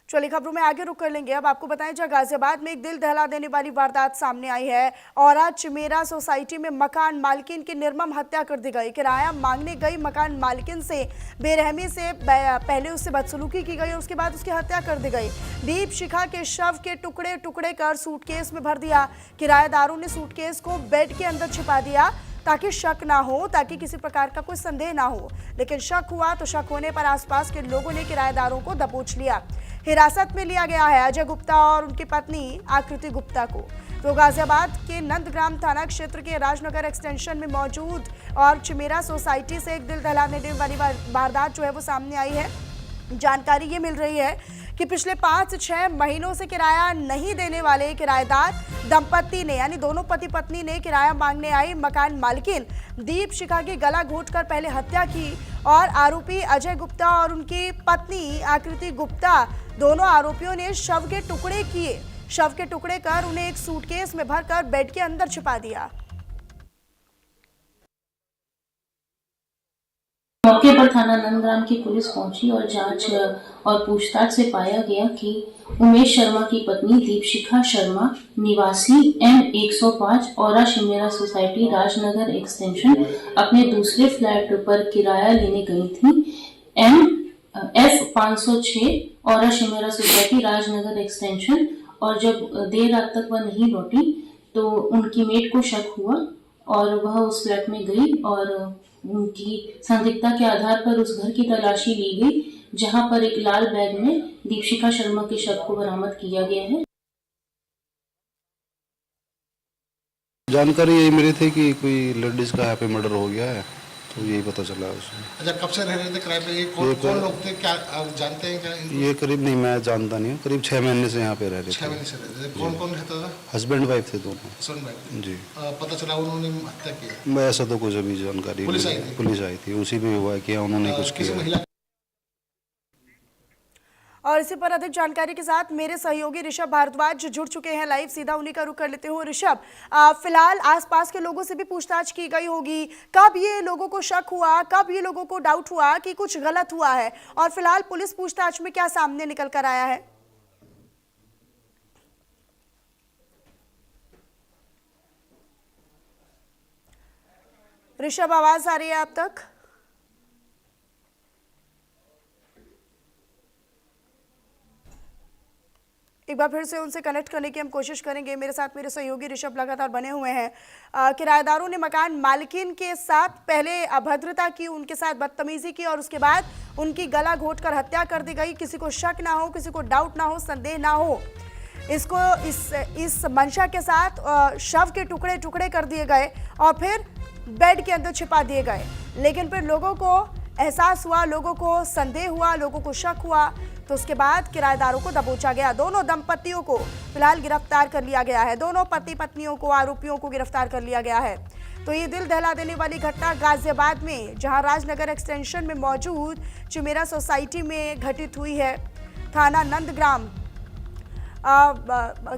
चलिए खबरों में आगे रुक कर लेंगे। अब आपको बताएं, जहां गाजियाबाद में एक दिल दहला देने वाली वारदात सामने आई है और आज चिमेरा सोसाइटी में मकान मालकिन की निर्मम हत्या कर दी गई। किराया मांगने गई मकान मालकिन से बेरहमी से पहले उससे बदसलूकी की गई और उसके बाद उसकी हत्या कर दी गई। दीप शिखा के शव के टुकड़े टुकड़े कर सूटकेस में भर दिया। किराएदारों ने सूटकेस को बेड के अंदर छिपा दिया ताकि शक ना हो, ताकि किसी प्रकार का कोई संदेह ना हो। लेकिन शक हुआ तो शक होने पर आसपास के लोगों ने किराएदारों को दबोच लिया। हिरासत में लिया गया है अजय गुप्ता और उनकी पत्नी आकृति गुप्ता को। तो गाजियाबाद के नंदग्राम थाना क्षेत्र के राजनगर एक्सटेंशन में मौजूद और चिमेरा सोसाइटी से एक दिल दहला देने वाली वारदात जो है वो सामने आई है। जानकारी ये मिल रही है कि पिछले 5-6 महीनों से किराया नहीं देने वाले किराएदार दंपत्ति ने, यानी दोनों पति पत्नी ने किराया मांगने आई मकान मालकिन दीप शिखा की गला घोंटकर पहले हत्या की और आरोपी अजय गुप्ता और उनकी पत्नी आकृति गुप्ता दोनों आरोपियों ने शव के टुकड़े किए। शव के टुकड़े कर उन्हें एक सूटकेस में भरकर बेड के अंदर छिपा दिया। मौके पर थाना नंदग्राम की पुलिस पहुंची और जांच और पूछताछ से पाया गया कि उमेश शर्मा की पत्नी दीपशिखा शर्मा निवासी M105 और चिमेरा सोसाइटी राजनगर एक्सटेंशन अपने दूसरे फ्लैट पर किराया लेने गई थी। F506 और चिमेरा सोसाइटी राजनगर एक्सटेंशन, और जब देर रात तक वह नहीं लौटी तो उनकी मेट को शक हुआ और वह उस फ्लैट में गई और उनकी संदिग्धता के आधार पर उस घर की तलाशी ली गई, जहां पर एक लाल बैग में दीपशिखा शर्मा के शव को बरामद किया गया है। जानकारी यही मिली थी कि कोई लेडीज का यहाँ पे मर्डर हो गया है, तो यही पता चला उसमें। अच्छा, कब से रह रहे थे किराए पे? ये कौन लोग थे, क्या आप जानते हैं क्या? ये करीब नहीं, मैं जानता नहीं हूँ, करीब 6 महीने से यहाँ पे रह रहे थे। 6 महीने से रहते थे। कौन कौन रहता था? हस्बैंड वाइफ थे दोनों। हस्बैंड वाइफ जी। पता चला उन्होंने हत्या की? मैं ऐसा तो कुछ अभी जानकारी, पुलिस आई थी, उसी में हुआ कि उन्होंने कुछ किया। और इसी पर अधिक जानकारी के साथ मेरे सहयोगी ऋषभ भारद्वाज जुड़ चुके हैं लाइव। सीधा उन्हीं का रुख कर लेते हूँ। ऋषभ, फिलहाल आसपास के लोगों से भी पूछताछ की गई होगी, कब ये लोगों को शक हुआ, कब ये लोगों को डाउट हुआ कि कुछ गलत हुआ है, और फिलहाल पुलिस पूछताछ में क्या सामने निकल कर आया है? ऋषभ, आवाज आ रही है आप तक? एक बार फिर से उनसे कनेक्ट करने की हम कोशिश करेंगे। मेरे साथ मेरे सहयोगी ऋषभ लगातार बने हुए हैं। किराएदारों ने मकान मालकिन के साथ पहले अभद्रता की, उनके साथ बदतमीजी की और उसके बाद उनकी गला घोंटकर हत्या कर दी गई। किसी को शक ना हो, किसी को डाउट ना हो, संदेह ना हो, इसको इस मंशा के साथ शव के टुकड़े टुकड़े कर दिए गए और फिर बेड के अंदर छिपा दिए गए। लेकिन फिर लोगों को एहसास हुआ, लोगों को संदेह हुआ, लोगों को शक हुआ, तो उसके बाद किराएदारों को दबोचा गया। दोनों दंपतियों को फिलहाल गिरफ्तार कर लिया गया है। दोनों पति पत्नियों को, आरोपियों को गिरफ्तार कर लिया गया है। तो ये दिल दहला देने वाली घटना गाजियाबाद में, जहां राजनगर एक्सटेंशन में मौजूद चिमेरा सोसाइटी में घटित हुई है। थाना नंदग्राम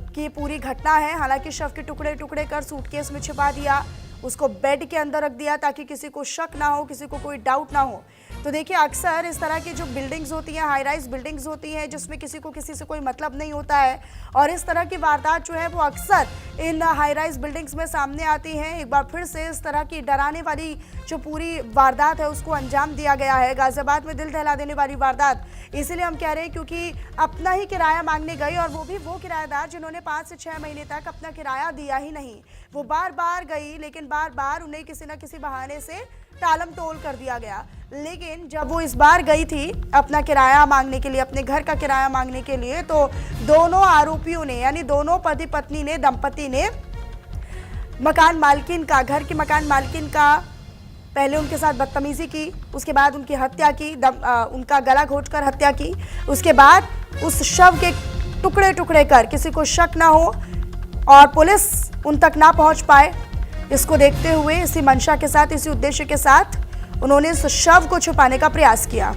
की पूरी घटना है। हालांकि शव के टुकड़े टुकड़े कर सूटकेस में छिपा दिया, उसको बेड के अंदर रख दिया ताकि किसी को शक ना हो, किसी को कोई डाउट ना हो। तो देखिए, अक्सर इस तरह की जो बिल्डिंग्स होती हैं, हाई राइज बिल्डिंग्स होती हैं, जिसमें किसी को किसी से कोई मतलब नहीं होता है, और इस तरह की वारदात जो है वो अक्सर इन हाई राइज बिल्डिंग्स में सामने आती हैं। एक बार फिर से इस तरह की डराने वाली जो पूरी वारदात है उसको अंजाम दिया गया है। गाजियाबाद में दिल दहला देने वाली वारदात इसीलिए हम कह रहे हैं क्योंकि अपना ही किराया मांगने गई, और वो भी वो किराएदार जिन्होंने 5 से 6 महीने तक अपना किराया दिया ही नहीं। वो बार बार गई, लेकिन बार बार उन्हें किसी न किसी बहाने से टालम टोल कर दिया गया। लेकिन जब वो इस बार गई थी अपना किराया मांगने के लिए, अपने घर का किराया मांगने के लिए, तो दोनों आरोपियों ने, यानी दोनों पति पत्नी ने, दंपति ने मकान मालकिन का, घर की मकान मालकिन का पहले उनके साथ बदतमीजी की, उसके बाद उनकी हत्या की, उनका गला घोंटकर हत्या की, उसके बाद उस शव के टुकड़े टुकड़े कर किसी को शक ना हो और पुलिस उन तक ना पहुंच पाए, इसको देखते हुए, इसी मंशा के साथ, इसी उद्देश्य के साथ उन्होंने इस शव को छुपाने का प्रयास किया।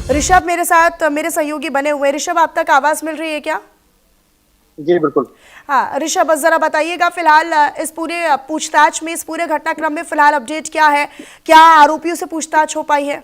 ऋषभ मेरे साथ मेरे सहयोगी बने हुए। ऋषभ, आप तक आवाज मिल रही है क्या? जी बिल्कुल। हाँ ऋषभ, बस जरा बताइएगा फिलहाल इस पूरे पूछताछ में, इस पूरे घटनाक्रम में फिलहाल अपडेट क्या है? क्या आरोपियों से पूछताछ हो पाई है?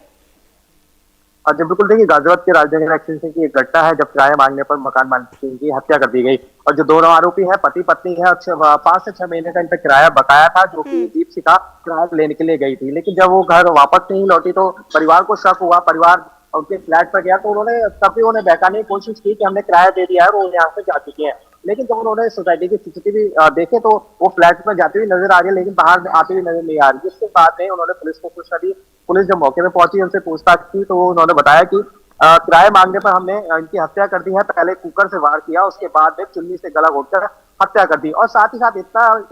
जी बिल्कुल, देखिए गाजियाबाद के राजनगर एक्सटेंशन की एक घटना है जब किराया मांगने पर मकान मालिक की हत्या कर दी गई और जो दोनों आरोपी हैं पति पत्नी है, 5 से 6 महीने का इन पे किराया बकाया था जो कि दीपशिखा किराया लेने के लिए गई थी। लेकिन जब वो घर वापस नहीं लौटी तो परिवार को शक हुआ, परिवार उनके फ्लैट पर गया तो उन्होंने तब भी उन्हें बहकाने की कोशिश की कि हमने किराया दे दिया है और वो यहाँ से जा चुके हैं। लेकिन जब उन्होंने सोसाइटी की सीसीटीवी देखे तो वो फ्लैट में जाती हुई नजर आ रही है लेकिन बाहर आती हुई नजर नहीं आ रही, जिसके बाद में उन्होंने पुलिस को सूचना दी। पुलिस जब मौके पे पहुंची उनसे पूछताछ की तो उन्होंने बताया कि किराए मांगने पर हमने इनकी हत्या कर दी है। पहले कुकर से वार किया, उसके बाद में चुन्नी से गला घोटकर हत्या कर दी और साथ ही साथ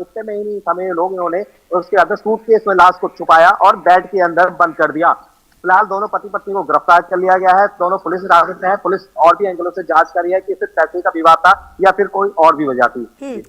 इतने में ही नहीं समय लोग इन्होंने उसके अंदर सूटकेस में लाश को छुपाया और बेड के अंदर बंद कर दिया। फिलहाल दोनों पति पत्नी को गिरफ्तार कर लिया गया है, दोनों पुलिस हिरासत में है। पुलिस और भी एंगलों से जांच कर रही है कि सिर्फ पैसे का विवाद था या फिर कोई और भी वजह थी।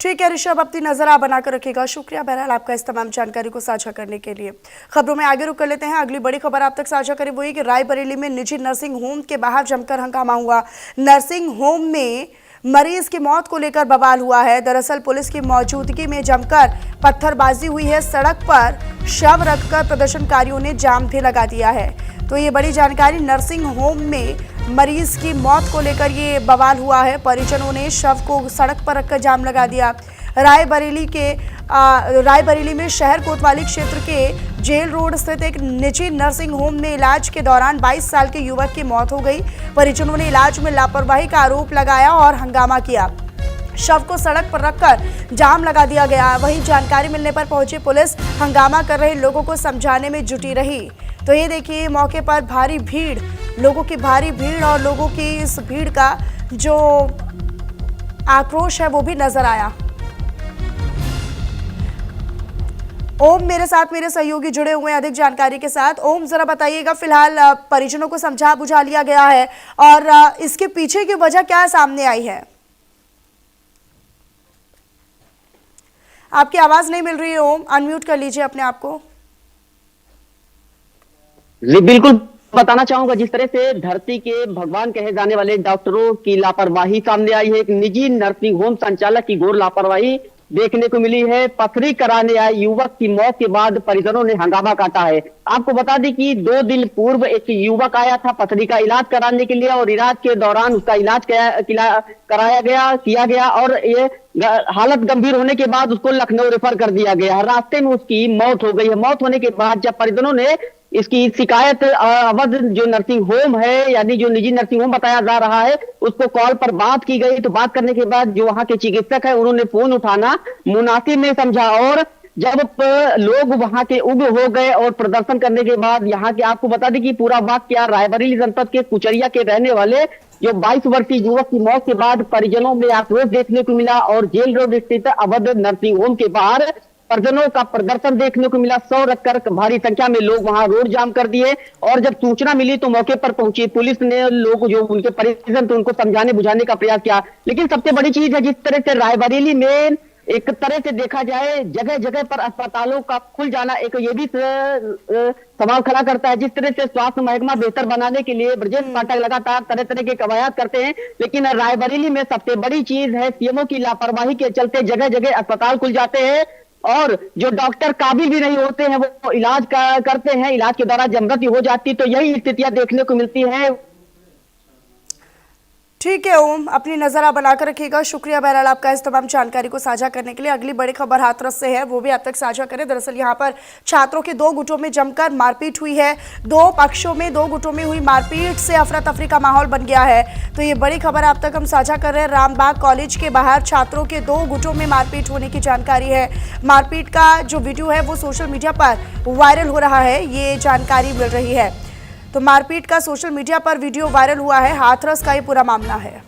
ठीक है ऋषभ, अपनी नजर आप बनाकर रखिएगा। शुक्रिया बहरहाल आपका इस तमाम जानकारी को साझा करने के लिए। खबरों में आगे रुक कर लेते हैं। अगली बड़ी खबर आप तक साझा करें वो ये कि रायबरेली में निजी नर्सिंग होम के बाहर जमकर हंगामा हुआ। नर्सिंग होम में मरीज की मौत को लेकर बवाल हुआ है। दरअसल पुलिस की मौजूदगी में जमकर पत्थरबाजी हुई है। सड़क पर शव रखकर प्रदर्शनकारियों ने जाम भी लगा दिया है। तो ये बड़ी जानकारी, नर्सिंग होम में मरीज की मौत को लेकर ये बवाल हुआ है। परिजनों ने शव को सड़क पर रखकर जाम लगा दिया। रायबरेली में शहर कोतवाली क्षेत्र के जेल रोड स्थित एक निजी नर्सिंग होम में इलाज के दौरान 22 साल के युवक की मौत हो गई। परिजनों ने इलाज में लापरवाही का आरोप लगाया और हंगामा किया। शव को सड़क पर रखकर जाम लगा दिया गया। वहीं जानकारी मिलने पर पहुंची पुलिस हंगामा कर रहे लोगों को समझाने में जुटी रही। तो ये देखिए मौके पर भारी भीड़, लोगों की भारी भीड़ और लोगों की इस भीड़ का जो आक्रोश है वो भी नजर आया। ओम मेरे साथ मेरे सहयोगी जुड़े हुए हैं अधिक जानकारी के साथ। ओम, जरा बताइएगा, फिलहाल परिजनों को समझा बुझा लिया गया है और इसके पीछे की वजह क्या सामने आई है? आपकी आवाज नहीं मिल रही है ओम, अनम्यूट कर लीजिए अपने आप को। जी बिल्कुल, बताना चाहूंगा जिस तरह से धरती के भगवान कहे जाने वाले डॉक्टरों की लापरवाही सामने आई है। एक निजी नर्सिंग होम संचालक की घोर लापरवाही देखने को मिली है। पथरी कराने आए युवक की मौत के बाद परिजनों ने हंगामा काटा है। आपको बता दें कि 2 दिन पूर्व एक युवक आया था पथरी का इलाज कराने के लिए और इलाज के दौरान उसका इलाज किया गया और ये हालत गंभीर होने के बाद उसको लखनऊ रेफर कर दिया गया। रास्ते में उसकी मौत हो गई है। मौत होने के बाद जब परिजनों ने इसकी शिकायत अवध जो नर्सिंग होम है यानी जो निजी नर्सिंग होम बताया जा रहा है उसको कॉल पर बात की गई, तो बात करने के बाद जो वहां के चिकित्सक है उन्होंने फोन उठाना मुनासिब नहीं समझा और जब लोग वहां के उग्र हो गए और प्रदर्शन करने के बाद यहाँ के, आपको बता दें कि पूरा वाकया रायबरेली जनपद के कुचरिया के रहने वाले जो 22 वर्षीय युवक की मौत के बाद परिजनों में आक्रोश देखने को मिला और जेल रोड स्थित अवध नर्सिंग होम के बाहर परिजनों का प्रदर्शन देखने को मिला। 100 रखकर भारी संख्या में लोग वहां रोड जाम कर दिए और जब सूचना मिली तो मौके पर पहुंची पुलिस ने लोग जो उनके परिजन थे उनको समझाने बुझाने का प्रयास किया। लेकिन सबसे बड़ी चीज है जिस तरह से रायबरेली में एक तरह से देखा जाए जगह जगह पर अस्पतालों का खुल जाना एक ये भी सवाल खड़ा करता है। जिस तरह से स्वास्थ्य महकमा बेहतर बनाने के लिए ब्रजेश पाठक लगातार तरह तरह के कवायद करते हैं, लेकिन रायबरेली में सबसे बड़ी चीज है सीएमओ की लापरवाही के चलते जगह जगह अस्पताल खुल जाते हैं और जो डॉक्टर काबिल भी नहीं होते हैं वो इलाज करते हैं, इलाज के दौरान जब मृत्यु हो जाती तो यही स्थितियां देखने को मिलती हैं। ठीक है ओम, अपनी नजर आप बनाकर रखिएगा। शुक्रिया बहरहाल आपका इस तमाम जानकारी को साझा करने के लिए। अगली बड़ी खबर हाथरस से है, वो भी आप तक साझा करें। दरअसल यहाँ पर छात्रों के 2 गुटों में जमकर मारपीट हुई है। 2 पक्षों में 2 गुटों में हुई मारपीट से अफरा तफरी का माहौल बन गया है। तो ये बड़ी खबर आप तक हम साझा कर रहे हैं। रामबाग कॉलेज के बाहर छात्रों के 2 गुटों में मारपीट होने की जानकारी है। मारपीट का जो वीडियो है वो सोशल मीडिया पर वायरल हो रहा है, ये जानकारी मिल रही है। तो मारपीट का सोशल मीडिया पर वीडियो वायरल हुआ है। हाथरस का ये पूरा मामला है।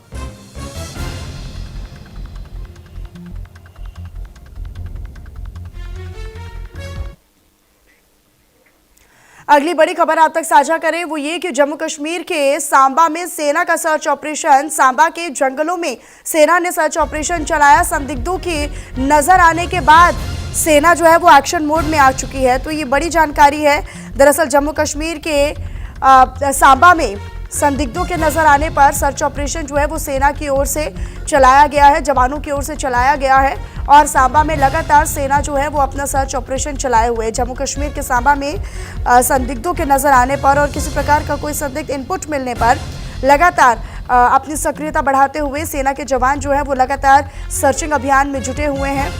अगली बड़ी खबर आप तक साझा करें वो ये कि जम्मू कश्मीर के सांबा में सेना का सर्च ऑपरेशन। सांबा के जंगलों में सेना ने सर्च ऑपरेशन चलाया। संदिग्धों के नजर आने के बाद सेना जो है वो एक्शन मोड में आ चुकी है। तो ये बड़ी जानकारी है। दरअसल जम्मू कश्मीर के सांबा में संदिग्धों के नजर आने पर सर्च ऑपरेशन जो है वो सेना की ओर से चलाया गया है, जवानों की ओर से चलाया गया है और सांबा में लगातार सेना जो है वो अपना सर्च ऑपरेशन चलाए हुए है। जम्मू कश्मीर के सांबा में संदिग्धों के नजर आने पर और किसी प्रकार का कोई संदिग्ध इनपुट मिलने पर लगातार अपनी सक्रियता बढ़ाते हुए सेना के जवान जो है वो लगातार सर्चिंग अभियान में जुटे हुए हैं।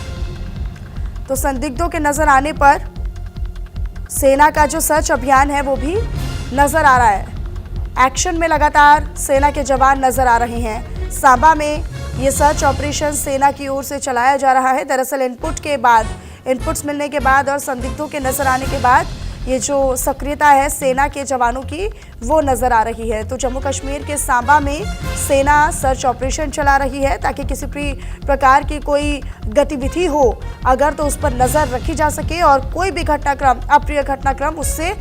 तो संदिग्धों के नजर आने पर सेना का जो सर्च अभियान है वो भी नजर आ रहा है। एक्शन में लगातार सेना के जवान नजर आ रहे हैं। सांबा में ये सर्च ऑपरेशन सेना की ओर से चलाया जा रहा है। दरअसल इनपुट्स मिलने के बाद और संदिग्धों के नजर आने के बाद ये जो सक्रियता है सेना के जवानों की वो नजर आ रही है। तो जम्मू कश्मीर के सांबा में सेना सर्च ऑपरेशन चला रही है ताकि किसी भी प्रकार की कोई गतिविधि हो अगर तो उस पर नजर रखी जा सके और कोई भी घटनाक्रम, अप्रिय घटनाक्रम उससे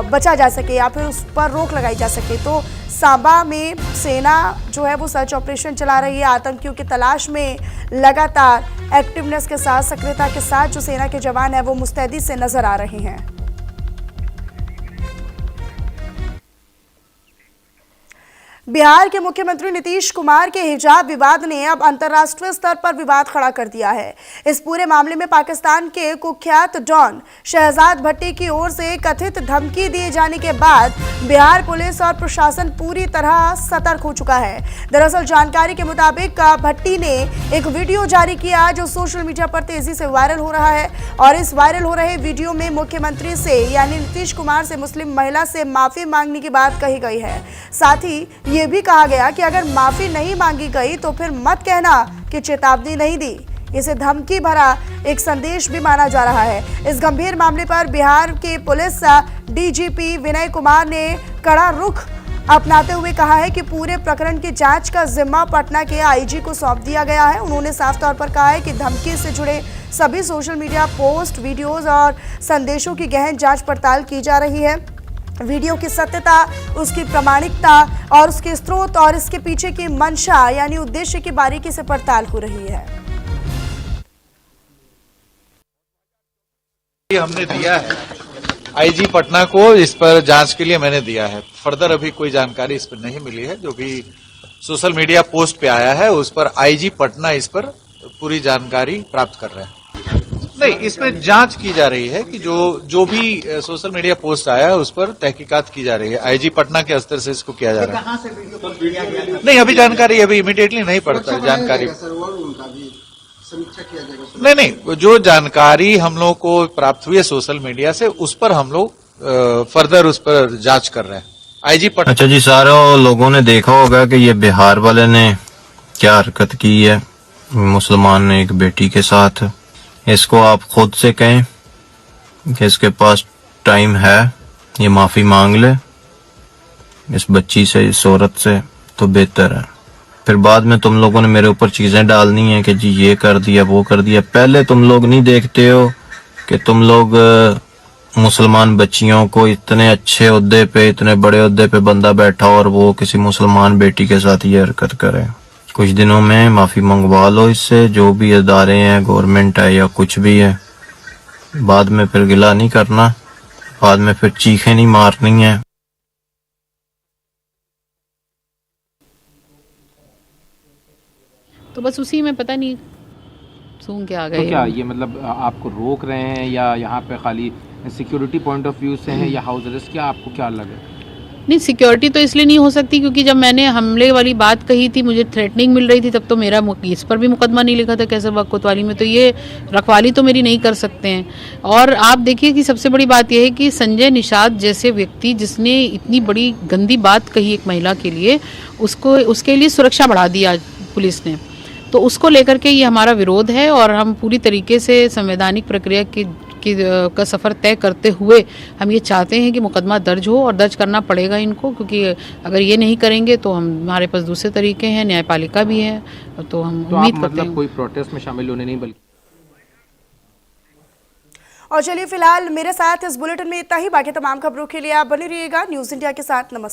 बचा जा सके या फिर उस पर रोक लगाई जा सके। तो सांबा में सेना जो है वो सर्च ऑपरेशन चला रही है। आतंकियों की तलाश में लगातार एक्टिवनेस के साथ, सक्रियता के साथ जो सेना के जवान है वो मुस्तैदी से नजर आ रहे हैं। बिहार के मुख्यमंत्री नीतीश कुमार के हिजाब विवाद ने अब अंतर्राष्ट्रीय स्तर पर विवाद खड़ा कर दिया है। इस पूरे मामले में पाकिस्तान के कुख्यात डॉन शहजाद भट्टी की ओर से कथित धमकी दिए जाने के बाद बिहार पुलिस और प्रशासन पूरी तरह सतर्क हो चुका है। दरअसल जानकारी के मुताबिक भट्टी ने एक वीडियो जारी किया जो सोशल मीडिया पर तेजी से वायरल हो रहा है और इस वायरल हो रहे वीडियो में मुख्यमंत्री से यानी नीतीश कुमार से मुस्लिम महिला से माफी मांगने की बात कही गई है। साथ ही ये भी कहा गया कि अगर माफी नहीं मांगी गई तो फिर मत कहना कि चेतावनी नहीं दी। इसे धमकी भरा एक संदेश भी माना जा रहा है। इस गंभीर मामले पर बिहार के पुलिस डीजीपी विनय कुमार ने कड़ा रुख अपनाते हुए कहा है कि पूरे प्रकरण की जांच का जिम्मा पटना के आईजी को सौंप दिया गया है। उन्होंने साफ तौर पर कहा है कि धमकी से जुड़े सभी सोशल मीडिया पोस्ट, वीडियोज और संदेशों की गहन जांच पड़ताल की जा रही है। वीडियो की सत्यता, उसकी प्रामाणिकता और उसके स्रोत और इसके पीछे की मंशा यानी उद्देश्य की बारीकी से पड़ताल हो रही है। हमने दिया है आईजी पटना को, इस पर जांच के लिए मैंने दिया है। फर्दर अभी कोई जानकारी इस पर नहीं मिली है। जो भी सोशल मीडिया पोस्ट पे आया है उस पर आईजी पटना इस पर पूरी जानकारी प्राप्त कर रहे हैं। नहीं, इसमें जांच की जा रही है कि जो भी सोशल मीडिया पोस्ट आया है उस पर तहकीकात की जा रही है। आईजी पटना के स्तर से इसको किया जा रहा है। नहीं, अभी जानकारी अभी इमीडिएटली नहीं पड़ता है जानकारी। नहीं, जो जानकारी हम लोग को प्राप्त हुई है सोशल मीडिया से उस पर हम लोग फर्दर उस पर जांच कर रहे हैं। आईजी पटना। अच्छा जी, सारे लोगों ने देखा होगा कि ये बिहार वाले ने क्या हरकत की है मुसलमान ने एक बेटी के साथ। इसको आप खुद से कहें कि इसके पास टाइम है, ये माफी मांग ले इस बच्ची से, इस औरत से, तो बेहतर है। फिर बाद में तुम लोगों ने मेरे ऊपर चीजें डालनी है कि जी ये कर दिया वो कर दिया। पहले तुम लोग नहीं देखते हो कि तुम लोग मुसलमान बच्चियों को इतने अच्छे ओहदे पे, इतने बड़े ओहदे पे बंदा बैठा और वो किसी मुसलमान बेटी के साथ ये हरकत करे। कुछ दिनों में माफी मंगवा लो इससे, जो भी अदारे हैं, गवर्नमेंट है या कुछ भी है। बाद में फिर गिला नहीं करना, बाद में फिर चीखें नहीं मारनी है। तो बस उसी में पता नहीं सूंघ के आ गए। तो क्या ये मतलब आपको रोक रहे हैं या यहाँ पे खाली सिक्योरिटी पॉइंट ऑफ व्यू से है या हाउस अरेस्ट, क्या आपको क्या लगे? नहीं, सिक्योरिटी तो इसलिए नहीं हो सकती क्योंकि जब मैंने हमले वाली बात कही थी, मुझे थ्रेटनिंग मिल रही थी, तब तो मेरा इस पर भी मुकदमा नहीं लिखा था कैसरबाग कोतवाली में। तो ये रखवाली तो मेरी नहीं कर सकते हैं। और आप देखिए कि सबसे बड़ी बात यह है कि संजय निषाद जैसे व्यक्ति जिसने इतनी बड़ी गंदी बात कही एक महिला के लिए, उसके लिए सुरक्षा बढ़ा दी आज पुलिस ने। तो उसको लेकर के ये हमारा विरोध है और हम पूरी तरीके से संवैधानिक प्रक्रिया का सफ़र तय करते हुए हम ये चाहते हैं कि मुकदमा दर्ज हो और दर्ज करना पड़ेगा इनको, क्योंकि अगर ये नहीं करेंगे तो हमारे पास दूसरे तरीके हैं, न्यायपालिका भी है। तो हम उम्मीद करते हैं कोई प्रोटेस्ट में शामिल होने नहीं बल्कि। और चलिए फिलहाल मेरे साथ इस बुलेटिन में इतना ही। बाकी तमाम खबरों के लिए आप बने रहिएगा न्यूज़ इंडिया के साथ। नमस्कार।